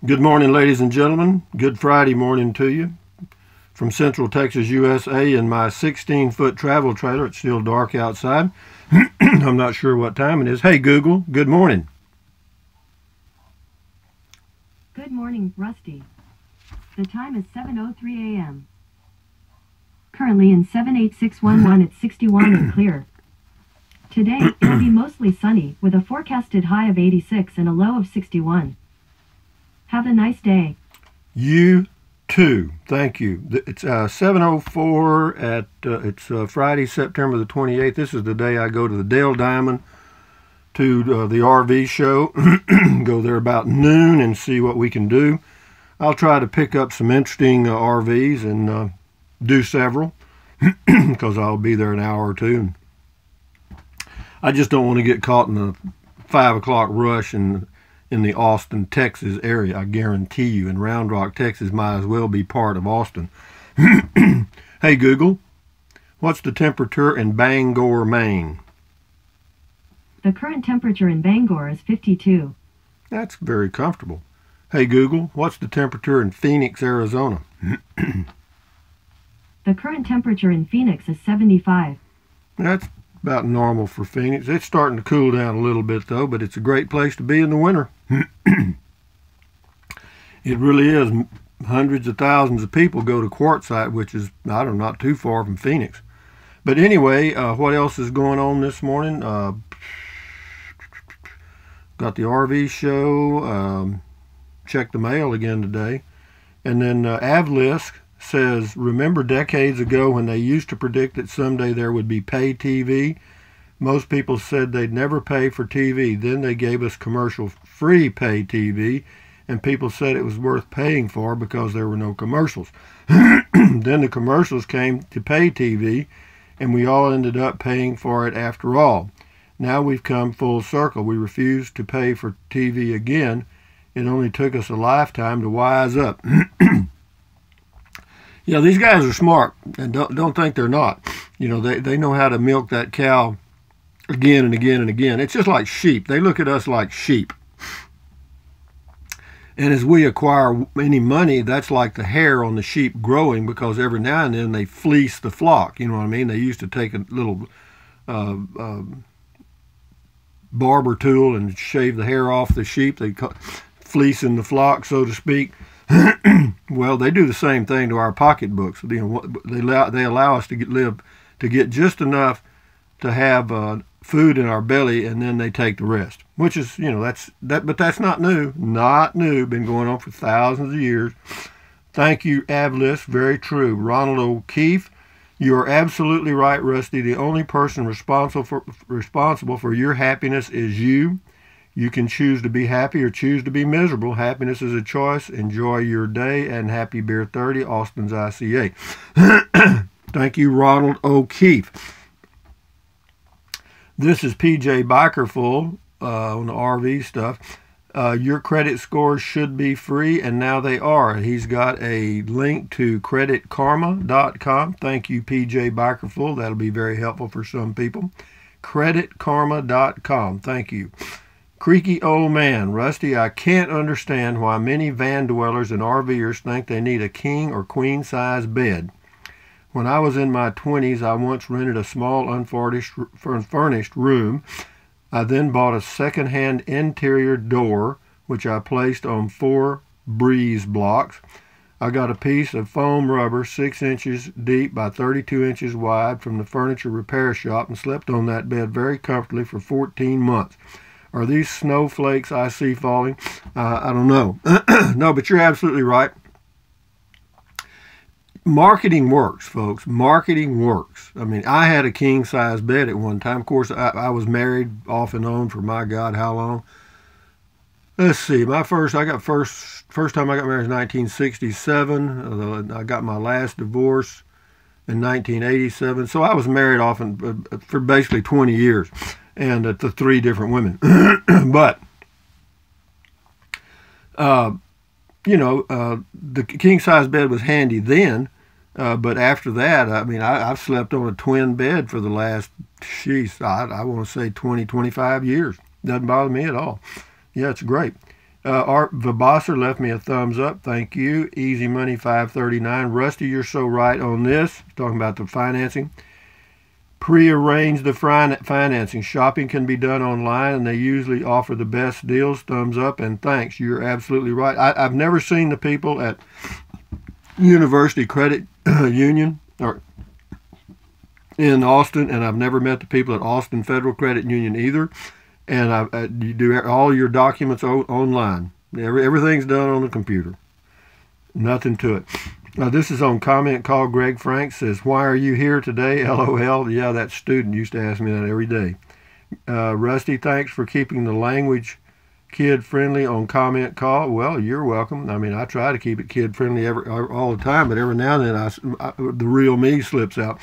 Good morning, ladies and gentlemen. Good Friday morning to you. From Central Texas, USA, in my 16-foot travel trailer. It's still dark outside. I'm not sure what time it is. Hey, Google, good morning. Good morning, Rusty. The time is 7:03 a.m. Currently in 78611, it's 61 and clear. Today, it'll be mostly sunny, with a forecasted high of 86 and a low of 61. Have a nice day. You too. Thank you. It's 7:04 at it's Friday, September the 28th. This is the day I go to the Dale Diamond to the RV show. Go there about noon and see what we can do. I'll try to pick up some interesting RVs and do several because I'll be there an hour or two. I just don't want to get caught in the 5 o'clock rush in the Austin, Texas area. I guarantee you, and Round Rock, Texas might as well be part of Austin. Hey, Google, what's the temperature in Bangor, Maine? The current temperature in Bangor is 52. That's very comfortable. Hey, Google, what's the temperature in Phoenix, Arizona? The current temperature in Phoenix is 75. That's about normal for Phoenix. It's starting to cool down a little bit, though, but it's a great place to be in the winter. It really is. Hundreds of thousands of people go to Quartzsite, which is, I don't know, not too far from Phoenix. But anyway, what else is going on this morning? Got the RV show. Checked the mail again today. And then Avlisk says, remember decades ago when they used to predict that someday there would be pay TV? Most people said they'd never pay for TV. Then they gave us commercial-free pay TV, and people said it was worth paying for because there were no commercials. Then the commercials came to pay TV, and we all ended up paying for it after all. Now we've come full circle. We refuse to pay for TV again. It only took us a lifetime to wise up. Yeah, these guys are smart, and don't think they're not. You know, they know how to milk that cow again and again and again. It's just like sheep. They look at us like sheep. And as we acquire any money, that's like the hair on the sheep growing, because every now and then they fleece the flock. You know what I mean? They used to take a little barber tool and shave the hair off the sheep. They fleecing the flock, so to speak. Well, they do the same thing to our pocketbooks. You know, they allow us to get just enough to have food in our belly, and then they take the rest. Which is, you know, but that's not new. Not new. Been going on for thousands of years. Thank you, Avlisk. Very true. Ronald O'Keefe, you are absolutely right, Rusty. The only person responsible for your happiness is you. You can choose to be happy or choose to be miserable. Happiness is a choice. Enjoy your day, and happy Beer 30, Austin's ICA. Thank you, Ronald O'Keefe. This is PJ Bikerful on the RV stuff. Your credit scores should be free, and now they are. He's got a link to creditkarma.com. Thank you, PJ Bikerful. That'll be very helpful for some people. Creditkarma.com. Thank you. Creaky old man, Rusty, I can't understand why many van dwellers and RVers think they need a king or queen size bed. When I was in my 20s, I once rented a small unfurnished room. I then bought a second-hand interior door, which I placed on 4 breeze blocks. I got a piece of foam rubber 6 inches deep by 32 inches wide from the furniture repair shop and slept on that bed very comfortably for 14 months. Are these snowflakes I see falling? I don't know. No, but you're absolutely right. Marketing works, folks. Marketing works. I mean, I had a king-size bed at one time. Of course, I was married off and on for, my God, how long? Let's see. First time I got married was 1967. I got my last divorce in 1987. So I was married off for basically 20 years. And to 3 different women. But, you know, the king-size bed was handy then. But after that, I mean, I've slept on a twin bed for the last, I want to say 20, 25 years. Doesn't bother me at all. Yeah, it's great. Art Vabasser left me a thumbs up. Thank you. Easy Money 539. Rusty, you're so right on this. Talking about the financing. Pre-arrange the financing. Shopping can be done online, and they usually offer the best deals. Thumbs up and thanks. You're absolutely right. I've never seen the people at University Credit Union or in Austin, and I've never met the people at Austin Federal Credit Union either. And you do all your documents online. Everything's done on the computer. Nothing to it. This is on comment call. Greg Frank says, "Why are you here today? LOL." Yeah, that student used to ask me that every day. Rusty, thanks for keeping the language kid friendly on comment call. Well, you're welcome. I mean, I try to keep it kid friendly all the time, but every now and then the real me slips out.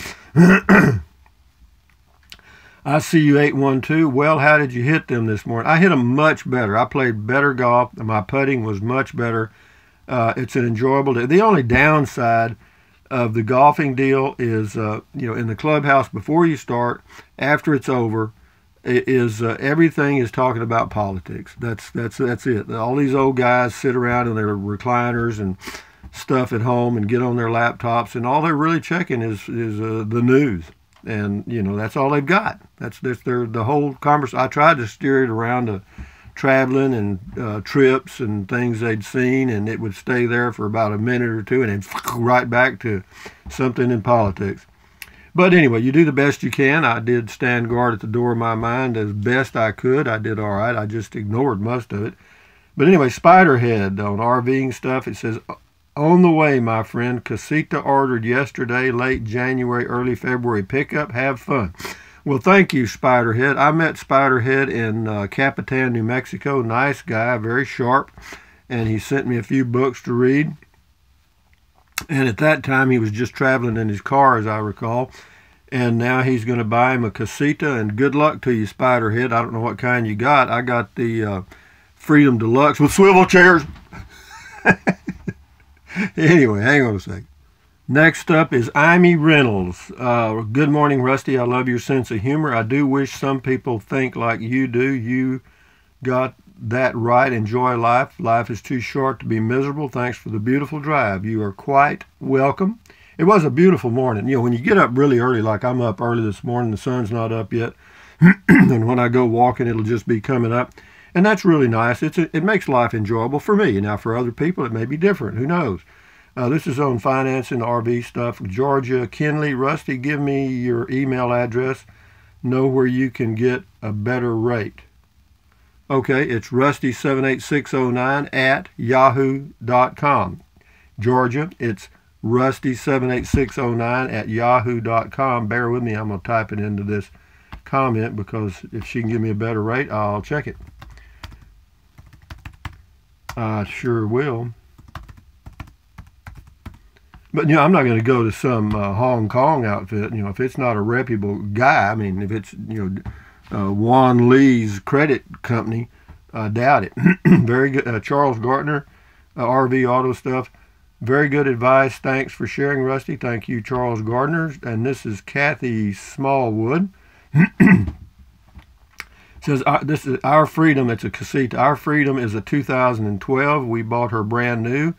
I see you 812. Well, how did you hit them this morning? I hit them much better. I played better golf. My putting was much better. It's an enjoyable day. The only downside of the golfing deal is, in the clubhouse before you start, after it's over, everything is talking about politics. That's it. All these old guys sit around in their recliners and stuff at home and get on their laptops, and all they're really checking is the news. And that's all they've got. That's the whole conversation. I tried to steer it around to traveling and trips and things they'd seen, and it would stay there for about a minute or two, and then right back to something in politics. But anyway, you do the best you can. I did stand guard at the door of my mind as best I could. I did all right. I just ignored most of it. But anyway, Spiderhead on RVing stuff. It says, "On the way, my friend. Casita ordered yesterday, late January, early February pickup. Have fun." Well, thank you, Spiderhead. I met Spiderhead in Capitan, New Mexico. Nice guy, very sharp, and he sent me a few books to read. And at that time, he was just traveling in his car, as I recall. And now he's going to buy him a Casita, and good luck to you, Spiderhead. I don't know what kind you got. I got the Freedom Deluxe with swivel chairs. Anyway, hang on a second. Next up is Amy Reynolds. Good morning, Rusty. I love your sense of humor. I do wish some people think like you do. You got that right. Enjoy life. Life is too short to be miserable. Thanks for the beautiful drive. You are quite welcome. It was a beautiful morning. When you get up really early, like I'm up early this morning, the sun's not up yet. And when I go walking, it'll just be coming up. And that's really nice. It makes life enjoyable for me. Now, for other people, it may be different. Who knows? This is on financing, RV stuff. Georgia Kinley. Rusty, give me your email address. Know where you can get a better rate. Okay, it's rusty78609 at yahoo.com. Georgia, it's rusty78609 at yahoo.com. Bear with me. I'm going to type it into this comment because if she can give me a better rate, I'll check it. I sure will. But, I'm not going to go to some Hong Kong outfit, if it's not a reputable guy. I mean, if it's, Juan Lee's credit company, I doubt it. Very good. Charles Gartner, RV Auto Stuff. Very good advice. Thanks for sharing, Rusty. Thank you, Charles Gardner. And this is Kathy Smallwood. Says, this is Our Freedom. It's a Casita. Our Freedom is a 2012. We bought her brand new.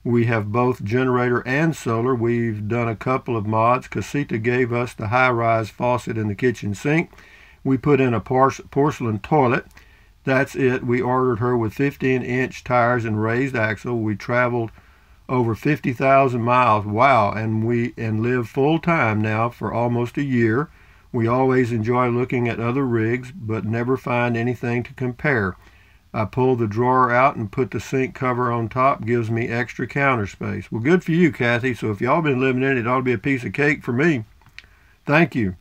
We have both generator and solar. We've done a couple of mods. Casita gave us the high-rise faucet in the kitchen sink. We put in a porcelain toilet. That's it. We ordered her with 15-inch tires and raised axle. We traveled over 50,000 miles. Wow, and live full-time now for almost a year. We always enjoy looking at other rigs, but never find anything to compare. I pull the drawer out and put the sink cover on top. Gives me extra counter space. Well, good for you, Kathy. So if y'all been living in it, it ought to be a piece of cake for me. Thank you.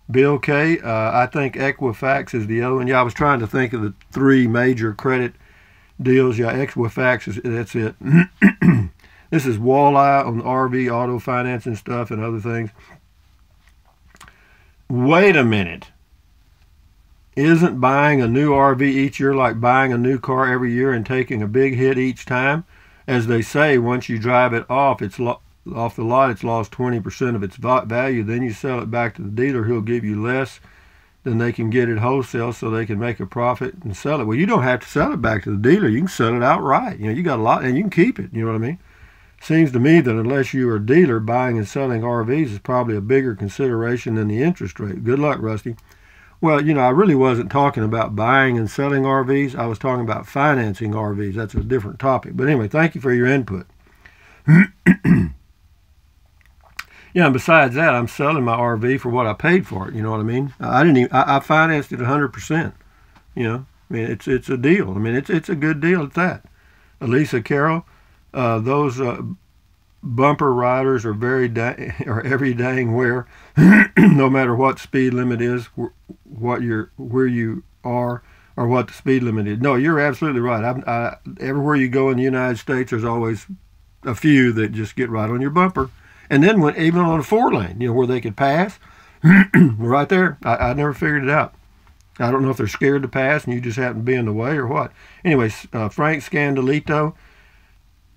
Bill K. I think Equifax is the other one. Yeah, I was trying to think of the three major credit deals. Yeah, Equifax that's it. This is Walleye on RV auto financing stuff and other things. Wait a minute. Isn't buying a new RV each year like buying a new car every year and taking a big hit each time? As they say, once you drive it off, off the lot, it's lost 20% of its value. Then you sell it back to the dealer. He'll give you less then they can get it wholesale so they can make a profit and sell it. Well, you don't have to sell it back to the dealer. You can sell it outright. You got a lot, and you can keep it. You know what I mean? Seems to me that unless you are a dealer, buying and selling RVs is probably a bigger consideration than the interest rate. Good luck, Rusty. Well, I really wasn't talking about buying and selling RVs. I was talking about financing RVs. That's a different topic. But anyway, thank you for your input. Yeah, and besides that, I'm selling my RV for what I paid for it. You know what I mean? I financed it 100%. It's a deal. It's a good deal at that. Elisa Carroll, those bumper riders are every dang where, no matter what speed limit is, where you are, or what the speed limit is. No, you're absolutely right. Everywhere you go in the United States, there's always a few that just get right on your bumper. And then even on a 4-lane, where they could pass, right there, I never figured it out. I don't know if they're scared to pass and you just happen to be in the way or what. Anyways, Frank Scandalito,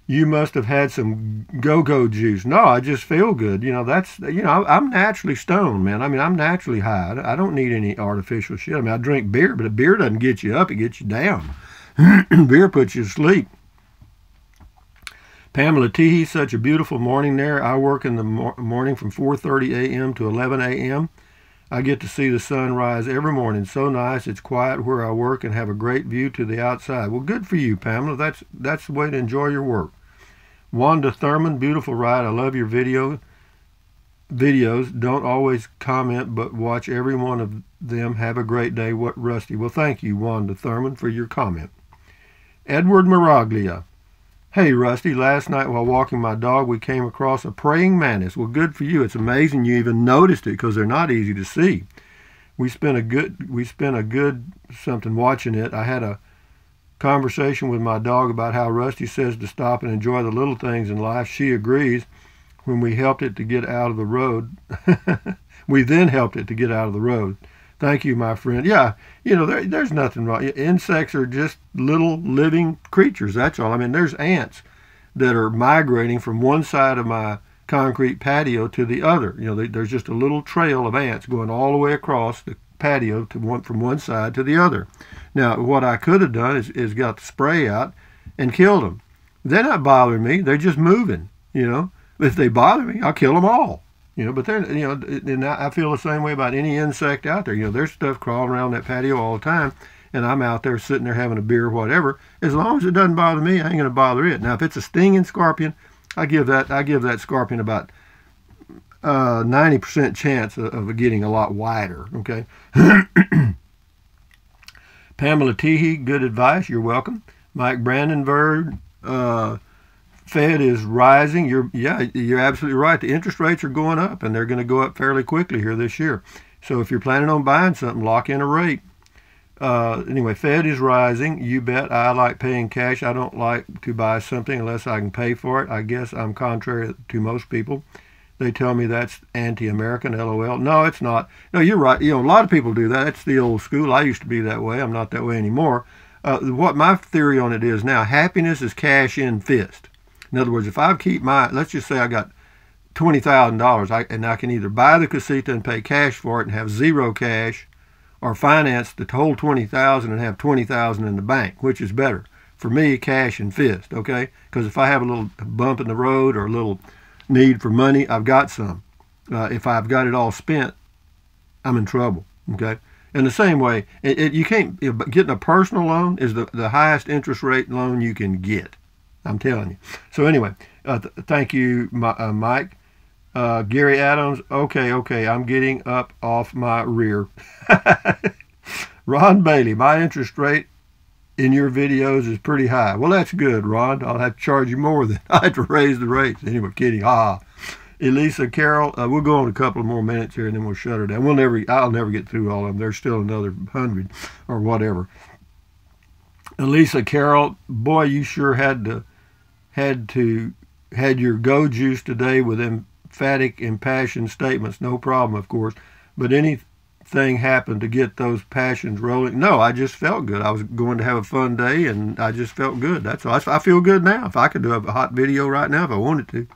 you must have had some go-go juice. No, I just feel good. I'm naturally stoned, man. I'm naturally high. I don't need any artificial shit. I drink beer, but beer doesn't get you up. It gets you down. Beer puts you to sleep. Pamela Teehee, such a beautiful morning there. I work in the morning from 4:30 a.m. to 11 a.m. I get to see the sun rise every morning. So nice. It's quiet where I work and have a great view to the outside. Well, good for you, Pamela. That's the way to enjoy your work. Wanda Thurman, beautiful ride. I love your videos. Don't always comment, but watch every one of them. Have a great day. What, Rusty? Well, thank you, Wanda Thurman, for your comment. Edward Miraglia. Hey, Rusty, last night while walking my dog, we came across a praying mantis. Well, good for you. It's amazing you even noticed it because they're not easy to see. We spent a good something watching it. I had a conversation with my dog about how Rusty says to stop and enjoy the little things in life. She agrees. When we helped it to get out of the road, we then helped it to get out of the road. Thank you, my friend. Yeah, there's nothing wrong. Insects are just little living creatures, that's all. There's ants that are migrating from one side of my concrete patio to the other. There's just a little trail of ants going all the way across the patio from one side to the other. Now, what I could have done is got the spray out and killed them. They're not bothering me. They're just moving, If they bother me, I'll kill them all. But then, and I feel the same way about any insect out there. There's stuff crawling around that patio all the time, and I'm out there sitting there having a beer or whatever. As long as it doesn't bother me, I ain't going to bother it. Now, if it's a stinging scorpion, I give that scorpion about 90% chance of getting a lot wider. Okay. Pamela Teehee, good advice. You're welcome. Mike Brandenburg. Fed is rising. You're absolutely right. The interest rates are going up, and they're going to go up fairly quickly here this year. So if you're planning on buying something, lock in a rate. Anyway, Fed is rising. You bet. I like paying cash. I don't like to buy something unless I can pay for it. I guess I'm contrary to most people. They tell me that's anti-American, LOL. No, it's not. No, you're right. A lot of people do that. It's the old school. I used to be that way. I'm not that way anymore. What my theory on it is now, happiness is cash in fist. In other words, if I keep let's just say I got $20,000, and I can either buy the casita and pay cash for it and have zero cash, or finance the whole $20,000 and have $20,000 in the bank, which is better. For me, cash and fist, okay? Because if I have a little bump in the road or a little need for money, I've got some. If I've got it all spent, I'm in trouble, okay? In the same way, you can't, getting a personal loan is the highest interest rate loan you can get. I'm telling you. So anyway, thank you, Mike. Gary Adams, okay, I'm getting up off my rear. Ron Bailey, my interest rate in your videos is pretty high. Well, that's good, Ron. I'll have to charge you more than I have to raise the rates. Anyway, kidding. Elisa Carroll, we'll go on a couple of more minutes here and then we'll shut her down. I'll never get through all of them. There's still another 100 or whatever. Elisa Carroll, boy, you sure had your go juice today with emphatic, impassioned statements. No problem, of course. But anything happened to get those passions rolling? No, I just felt good. I was going to have a fun day, and I just felt good. That's all. I feel good now. If I could do a hot video right now if I wanted to.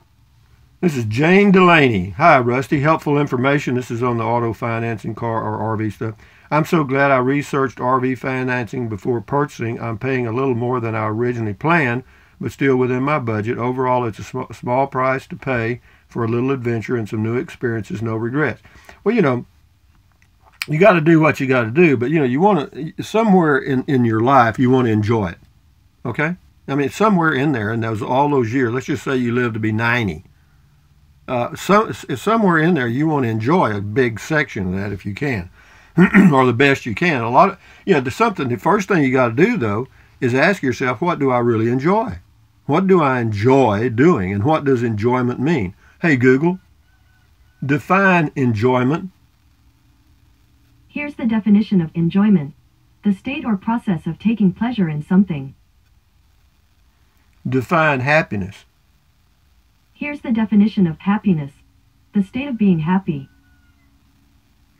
This is Jane Delaney. Hi, Rusty. Helpful information. This is on the auto financing, car or RV stuff. I'm so glad I researched RV financing before purchasing. I'm paying a little more than I originally planned, but still within my budget. Overall, it's a small price to pay for a little adventure and some new experiences, no regrets. Well, you know, you got to do what you got to do, but, you know, you want to, somewhere in your life, you want to enjoy it, okay? I mean, somewhere in there, and all those years, let's just say you live to be 90. Somewhere in there, you want to enjoy a big section of that if you can, or the best you can. The first thing you got to do, though, is ask yourself, what do I really enjoy? What do I enjoy doing, and what does enjoyment mean? Hey, Google, define enjoyment. Here's the definition of enjoyment: the state or process of taking pleasure in something. Define happiness. Here's the definition of happiness: the state of being happy.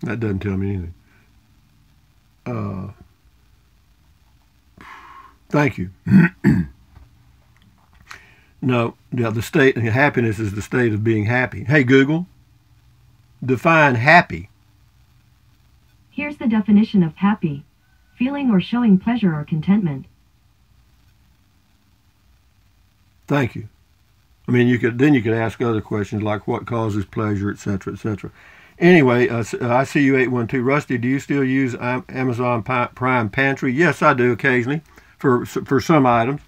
That doesn't tell me anything. Thank you. No, yeah, the state, happiness is the state of being happy. Hey, Google, define happy. Here's the definition of happy: feeling or showing pleasure or contentment. Thank you. I mean, you could ask other questions like what causes pleasure, etc., etc. Anyway, I see you 812. Rusty, do you still use Amazon Prime Pantry? Yes, I do occasionally for some items,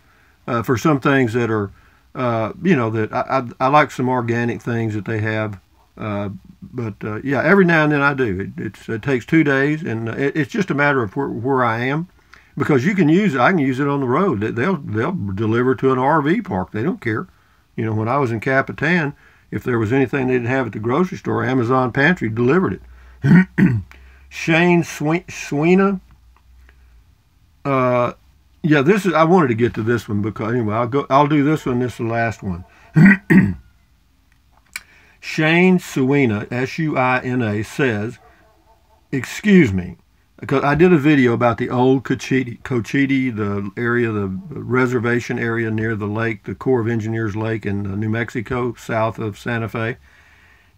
for some things that are, that I like some organic things that they have. Yeah, every now and then I do. It takes 2 days, and it's just a matter of where I am, because I can use it on the road. They'll deliver to an RV park. They don't care. You know, when I was in Capitan, if there was anything they didn't have at the grocery store, Amazon Pantry delivered it. Shane Sweeney. Yeah, I wanted to get to this one because anyway, I'll do this one. This is the last one. Shane Suina, S-U-I-N-A, says, excuse me, because I did a video about the old Cochiti, the area, the reservation area near the lake, the Corps of Engineers Lake in New Mexico, south of Santa Fe.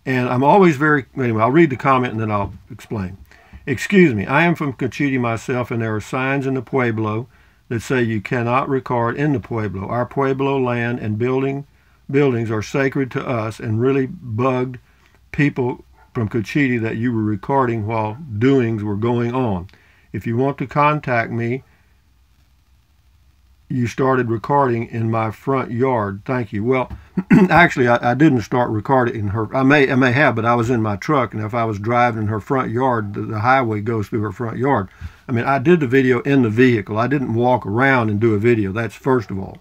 And I'm always anyway, I'll read the comment and then I'll explain. Excuse me, I am from Cochiti myself, and there are signs in the Pueblo that say you cannot record in the Pueblo. Our Pueblo land and buildings are sacred to us, and really bugged people from Cochiti that you were recording while doings were going on. If you want to contact me, you started recording in my front yard. Thank you. Well, actually, I didn't start recording in her. I may have, but I was in my truck, and if I was driving in her front yard, the highway goes through her front yard. I mean, I did the video in the vehicle. I didn't walk around and do a video. That's first of all.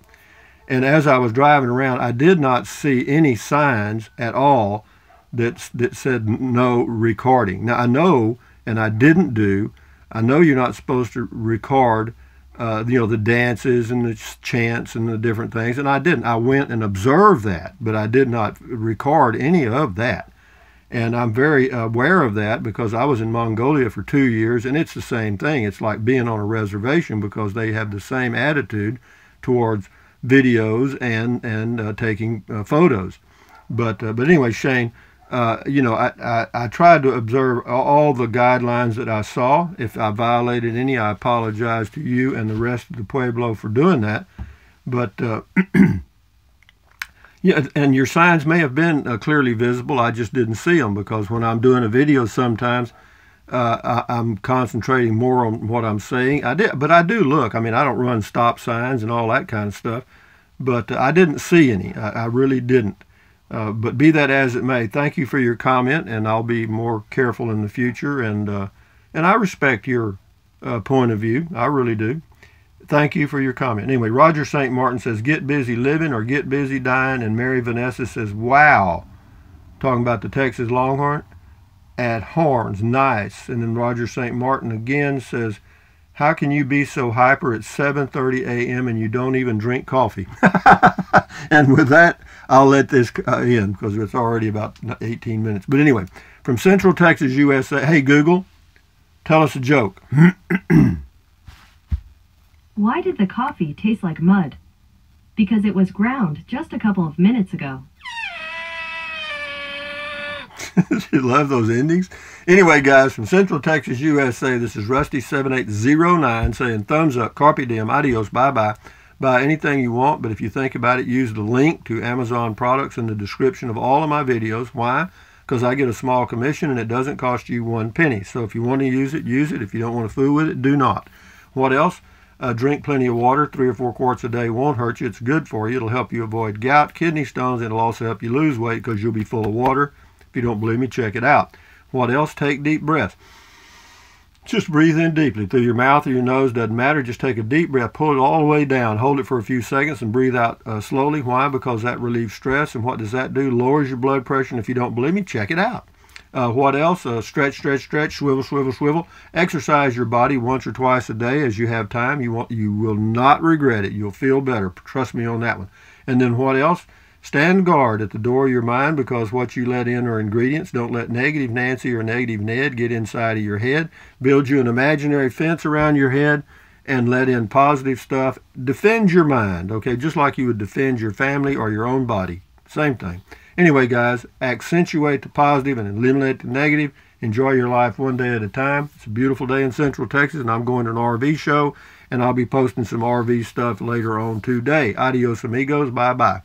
And as I was driving around, I did not see any signs at all that said no recording. Now, I know, and I didn't do, I know you're not supposed to record, the dances and the chants and the different things, and I didn't. I went and observed that, but I did not record any of that. And I'm very aware of that because I was in Mongolia for 2 years, and it's the same thing. It's like being on a reservation because they have the same attitude towards videos and taking photos. But anyway, Shane, I tried to observe all the guidelines that I saw. If I violated any, I apologize to you and the rest of the Pueblo for doing that. But yeah, and your signs may have been clearly visible. I just didn't see them because when I'm doing a video, sometimes I'm concentrating more on what I'm saying. But I do look. I mean, I don't run stop signs and all that kind of stuff. But I didn't see any. I really didn't. But be that as it may, thank you for your comment, and I'll be more careful in the future. And I respect your point of view. I really do. Thank you for your comment. Anyway, Roger St. Martin says, get busy living or get busy dying. And Mary Vanessa says, wow. Talking about the Texas Longhorn at Horns. Nice. And then Roger St. Martin again says, how can you be so hyper at 7:30 a.m. and you don't even drink coffee? And with that, I'll let this in because it's already about 18 minutes. But anyway, from Central Texas, USA. Hey, Google, tell us a joke. Why did the coffee taste like mud? Because it was ground just a couple of minutes ago. You love those endings. Anyway, guys, from Central Texas, USA, this is Rusty7809 saying thumbs up, carpe diem, adios, bye-bye. Buy anything you want, but if you think about it, use the link to Amazon products in the description of all of my videos. Why? Because I get a small commission and it doesn't cost you 1 penny. So if you want to use it, use it. If you don't want to fool with it, do not. What else? Drink plenty of water. 3 or 4 quarts a day won't hurt you. It's good for you. It'll help you avoid gout, kidney stones, and it'll also help you lose weight because you'll be full of water. If you don't believe me, check it out. What else? Take deep breaths. Just breathe in deeply through your mouth or your nose, doesn't matter. Just take a deep breath, pull it all the way down, hold it for a few seconds, and breathe out slowly. Why? Because that relieves stress. And what does that do? Lowers your blood pressure. And if you don't believe me, check it out. What else? Stretch, stretch, stretch, swivel, swivel, swivel. Exercise your body once or twice a day as you have time. You will not regret it. You'll feel better. Trust me on that one. And then what else? Stand guard at the door of your mind, because what you let in are ingredients. Don't let negative Nancy or negative Ned get inside of your head. Build you an imaginary fence around your head and let in positive stuff. Defend your mind, okay, just like you would defend your family or your own body. Same thing. Anyway, guys, accentuate the positive and eliminate the negative. Enjoy your life one day at a time. It's a beautiful day in Central Texas, and I'm going to an RV show, and I'll be posting some RV stuff later on today. Adios, amigos. Bye-bye.